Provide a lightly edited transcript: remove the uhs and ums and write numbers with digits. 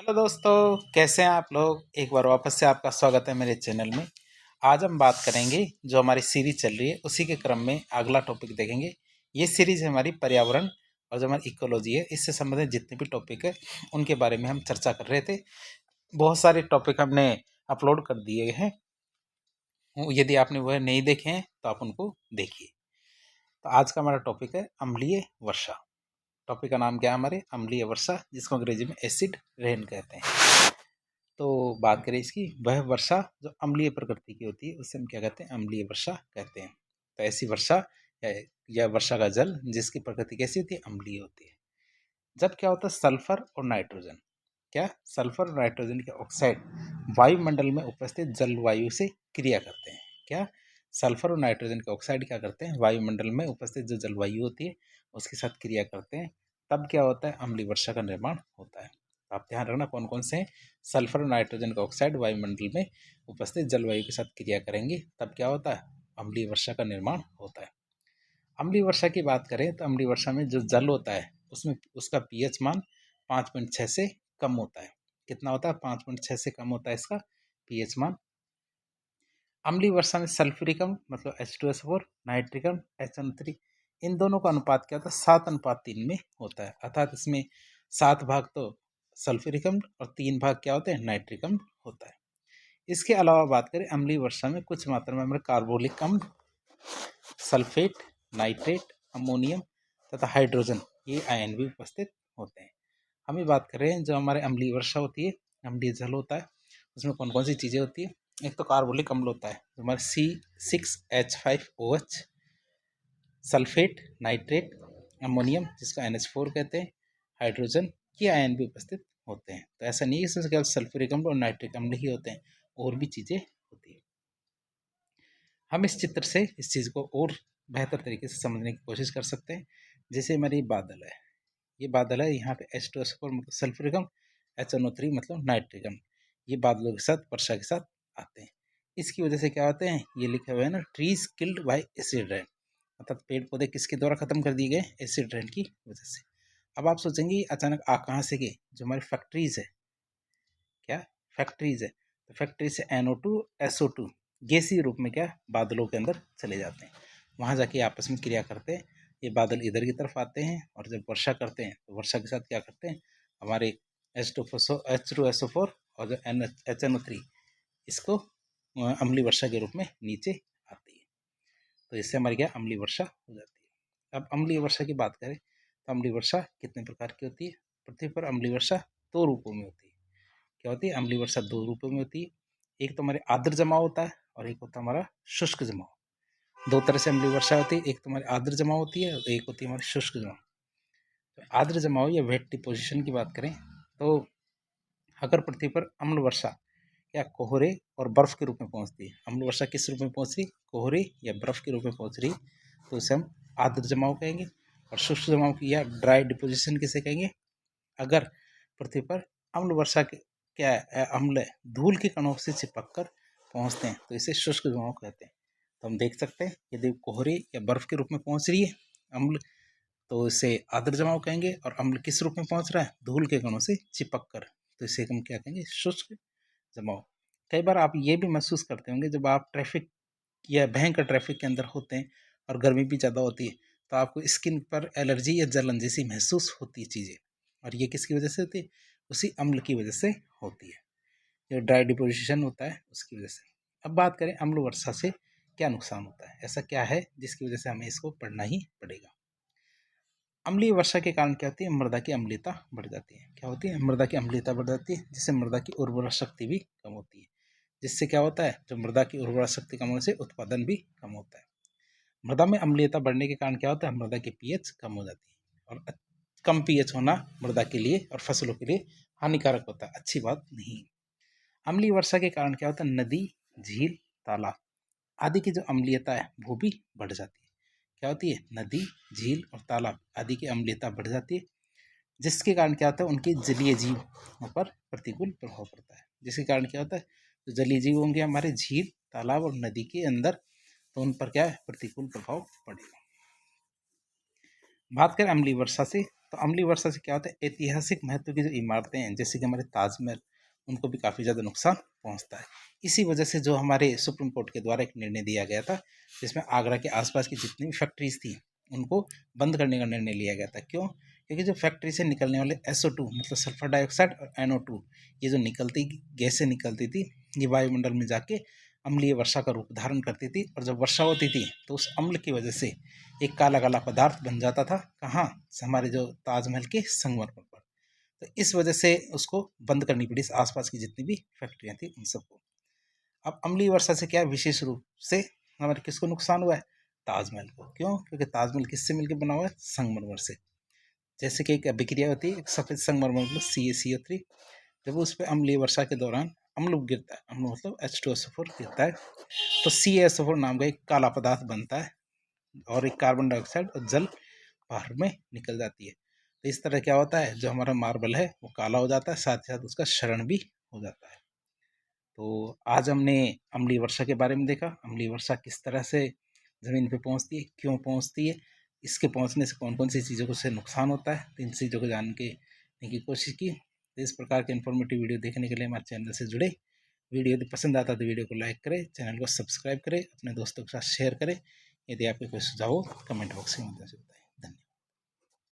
Hello दोस्तों, कैसे हैं आप लोग। एक बार वापस से आपका स्वागत है मेरे चैनल में। आज हम बात करेंगे जो हमारी सीरीज चल रही है उसी के क्रम में अगला टॉपिक देखेंगे। ये सीरीज है हमारी पर्यावरण और जो हमारी इकोलॉजी है इससे संबंधित जितने भी टॉपिक है उनके बारे में हम चर्चा कर रहे थे। बहुत सारे टॉपिक हमने अपलोड कर दिए हैं। यदि आपने वह नहीं देखे हैं तो आप उनको देखिए। तो आज का हमारा टॉपिक है अम्लीय वर्षा। टॉपिक का नाम क्या है हमारे, अम्लीय वर्षा, जिसको अंग्रेजी में एसिड रेन कहते हैं। तो बात करें इसकी, वह वर्षा जो अम्लीय प्रकृति की होती है उसे हम क्या कहते हैं, अम्लीय वर्षा कहते हैं। तो ऐसी वर्षा या वर्षा का जल जिसकी प्रकृति कैसी होती है, अम्लीय होती है। जब क्या होता है, सल्फर और नाइट्रोजन, क्या सल्फर और नाइट्रोजन के ऑक्साइड वायुमंडल में उपस्थित जलवायु से क्रिया करते हैं। क्या सल्फर और नाइट्रोजन के ऑक्साइड क्या करते हैं, वायुमंडल में उपस्थित जो जलवायु होती है उसके साथ क्रिया करते हैं। तब क्या होता है, अम्लीय वर्षा का निर्माण होता है। आप ध्यान रखना कौन कौन से हैं। सल्फर और नाइट्रोजन का ऑक्साइड वायुमंडल में उपस्थित जलवायु के साथ क्रिया करेंगे तब क्या होता है, अम्लीय वर्षा का निर्माण होता है। अम्लीय वर्षा की बात करें तो अम्लीय वर्षा में जो जल होता है उसमें उसका पीएच मान 5.6 से कम होता है। कितना होता है, 5.6 से कम होता है इसका पीएच मान। अम्लीय वर्षा में सल्फ्यूरिक अम्ल मतलब H2SO4, नाइट्रिक अम्ल HNO3, इन दोनों का अनुपात क्या होता है, 7:3 में होता है। अर्थात इसमें 7 भाग तो सल्फ्यूरिक अम्ल और 3 भाग क्या होते हैं, नाइट्रिक अम्ल होता है। इसके अलावा बात करें अम्लीय वर्षा में कुछ मात्रा में हमारे कार्बोलिक अम्ल, सल्फेट, नाइट्रेट, अमोनियम तथा हाइड्रोजन, ये आयन भी उपस्थित होते हैं। हम ये बात कर रहे हैं जो हमारे अम्लीय वर्षा होती है, अम्लीय जल होता है, उसमें कौन कौन सी चीज़ें होती है। एक तो कार्बोलिक अम्ल होता है जो हमारे C6H5OH, सल्फेट, नाइट्रेट, अमोनियम जिसका NH4 कहते हैं, हाइड्रोजन, ये आयन भी उपस्थित होते हैं। तो ऐसा नहीं है इसमें केवल सल्फ्यूरिक अम्ल और नाइट्रिक अम्ल ही होते हैं, और भी चीज़ें होती है। हम इस चित्र से इस चीज़ को और बेहतर तरीके से समझने की कोशिश कर सकते हैं। जैसे हमारे बादल है, ये बादल है, यहाँ पे H2SO4 मतलब सल्फ्यूरिक अम्ल, HNO3 मतलब नाइट्रिक अम्ल, ये बादलों के साथ वर्षा के साथ आते हैं। इसकी वजह से क्या होते हैं, ये लिखा हुआ है ना, trees killed by acid rain, अर्थात पेड़ पौधे किसके द्वारा खत्म कर दिए गए, एसिड रेन की वजह से। अब आप सोचेंगे अचानक आ कहाँ से गए, जो हमारी फैक्ट्रीज है, क्या फैक्ट्रीज है, तो फैक्ट्री से NO2 SO2 गैसीय रूप में क्या बादलों के अंदर चले जाते हैं, वहाँ जाके आपस में क्रिया करते हैं। ये बादल इधर की तरफ आते हैं और जब वर्षा करते हैं तो वर्षा के साथ क्या करते हैं, हमारे H2SO4 और जो HNO3 इसको अम्लीय वर्षा के रूप में नीचे आती है। तो इससे हमारी क्या अम्लीय वर्षा हो जाती है। अब अम्लीय वर्षा की बात करें तो अम्लीय वर्षा कितने प्रकार की होती है। पृथ्वी पर अम्लीय वर्षा 2 रूपों में होती है। क्या होती है, अम्लीय वर्षा 2 रूपों में होती है। एक तो हमारे आर्द्र जमाव होता है और एक होता है हमारा शुष्क जमाव। 2 तरह से अम्लीय वर्षा होती है, एक तो हमारी आर्द्र जमाव होती है और एक होती है हमारी शुष्क जमाव। तो आर्द्र जमाव या वेट डिपोजिशन की बात करें तो अगर पृथ्वी पर अम्ल वर्षा या कोहरे और बर्फ के रूप में पहुंचती है, अम्ल वर्षा किस रूप में पहुंच रही, कोहरे या बर्फ के रूप में पहुंच रही, तो उसे हम आर्द्र जमाव कहेंगे। और शुष्क जमाव की या ड्राई डिपोजिशन किसे कहेंगे, अगर पृथ्वी पर अम्ल वर्षा के क्या अम्ल धूल के कणों से चिपक कर पहुँचते हैं तो इसे शुष्क जमाव कहते हैं। तो हम देख सकते हैं यदि कोहरे या बर्फ के रूप में पहुँच रही है अम्ल तो इसे आर्द्र जमाव कहेंगे, और अम्ल किस रूप में पहुँच रहा है, धूल के कणों से चिपक कर, तो इसे हम क्या कहेंगे, शुष्क जमाव। कई बार आप ये भी महसूस करते होंगे जब आप ट्रैफिक या भयंकर ट्रैफिक के अंदर होते हैं और गर्मी भी ज़्यादा होती है तो आपको स्किन पर एलर्जी या जलन जैसी महसूस होती है चीज़ें, और ये किसकी वजह से होती है, उसी अम्ल की वजह से होती है, जो ड्राई डिपोजिशन होता है उसकी वजह से। अब बात करें अम्ल वर्षा से क्या नुकसान होता है, ऐसा क्या है जिसकी वजह से हमें इसको पढ़ना ही पड़ेगा। अम्लीय वर्षा के कारण क्या होती है, मृदा की अम्लीयता बढ़ जाती है। क्या होती है, मृदा की अम्लीयता बढ़ जाती है, जिससे मृदा की उर्वरा शक्ति भी कम होती है। जिससे क्या होता है, जो मृदा की उर्वरा शक्ति कम होने से उत्पादन भी कम होता है। मृदा में अम्लीयता बढ़ने के कारण क्या होता है, मृदा की पीएच कम हो जाती है, और कम पीएच होना मृदा के लिए और फसलों के लिए हानिकारक होता है, अच्छी बात नहीं। अम्लीय वर्षा के कारण क्या होता है, नदी, झील, तालाब आदि की जो अम्लीयता है वो भी बढ़ जाती है। क्या होती है, नदी, झील और तालाब आदि की अम्लीयता बढ़ जाती है, जिसके कारण क्या होता है, उनके जलीय जीवों पर प्रतिकूल प्रभाव पड़ता है। जिसके कारण क्या होता है, जो जलीय जीव होंगे हमारे झील, तालाब और नदी के अंदर, तो उन पर क्या है, प्रतिकूल प्रभाव पड़ेगा। बात करें अम्लीय वर्षा से तो अम्लीय वर्षा से क्या होता है, ऐतिहासिक महत्व की जो इमारतें हैं जैसे कि हमारे ताजमहल, उनको भी काफ़ी ज़्यादा नुकसान पहुंचता है। इसी वजह से जो हमारे सुप्रीम कोर्ट के द्वारा एक निर्णय दिया गया था, जिसमें आगरा के आसपास की जितनी भी फैक्ट्रीज थी उनको बंद करने का निर्णय लिया गया था। क्यों? क्योंकि जो फैक्ट्री से निकलने वाले SO2 मतलब सल्फर डाइऑक्साइड और NO2, ये जो निकलती गैसें निकलती थी, ये वायुमंडल में जाके अम्लीय वर्षा का रूप धारण करती थी, और जब वर्षा होती थी तो उस अम्ल की वजह से एक काला काला पदार्थ बन जाता था। कहाँ? हमारे जो ताजमहल के संगमरमर पर। तो इस वजह से उसको बंद करनी पड़ी, आसपास की जितनी भी फैक्ट्रियाँ थी उन सबको। अब अम्लीय वर्षा से क्या विशेष रूप से हमारे किसको नुकसान हुआ है? ताजमहल को। क्यों? क्योंकि ताजमहल किससे मिलकर बना हुआ है? संगमरमर से। जैसे कि एक अभिक्रिया होती है, एक सफेद संगमरमर मतलब CaCO3, जब उस पर अम्लीय वर्षा के दौरान अम्ल गिरता है, अम्ल मतलब H2SO4 गिरता है, तो CaSO4 नाम का एक काला पदार्थ बनता है, और एक कार्बन डाइऑक्साइड और जल बाहर में निकल जाती है। तो इस तरह क्या होता है, जो हमारा मार्बल है वो काला हो जाता है, साथ ही साथ उसका क्षरण भी हो जाता है। तो आज हमने अम्लीय वर्षा के बारे में देखा, अम्लीय वर्षा किस तरह से ज़मीन पे पहुंचती है, क्यों पहुंचती है, इसके पहुंचने से कौन कौन सी चीज़ों को से नुकसान होता है, तो इन चीज़ों को जानने की कोशिश की। तो इस प्रकार के इन्फॉर्मेटिव वीडियो देखने के लिए हमारे चैनल से जुड़े। वीडियो यदि पसंद आता तो वीडियो को लाइक करें, चैनल को सब्सक्राइब करें, अपने दोस्तों के साथ शेयर करें। यदि आपके कोई सुझाव हो कमेंट बॉक्स में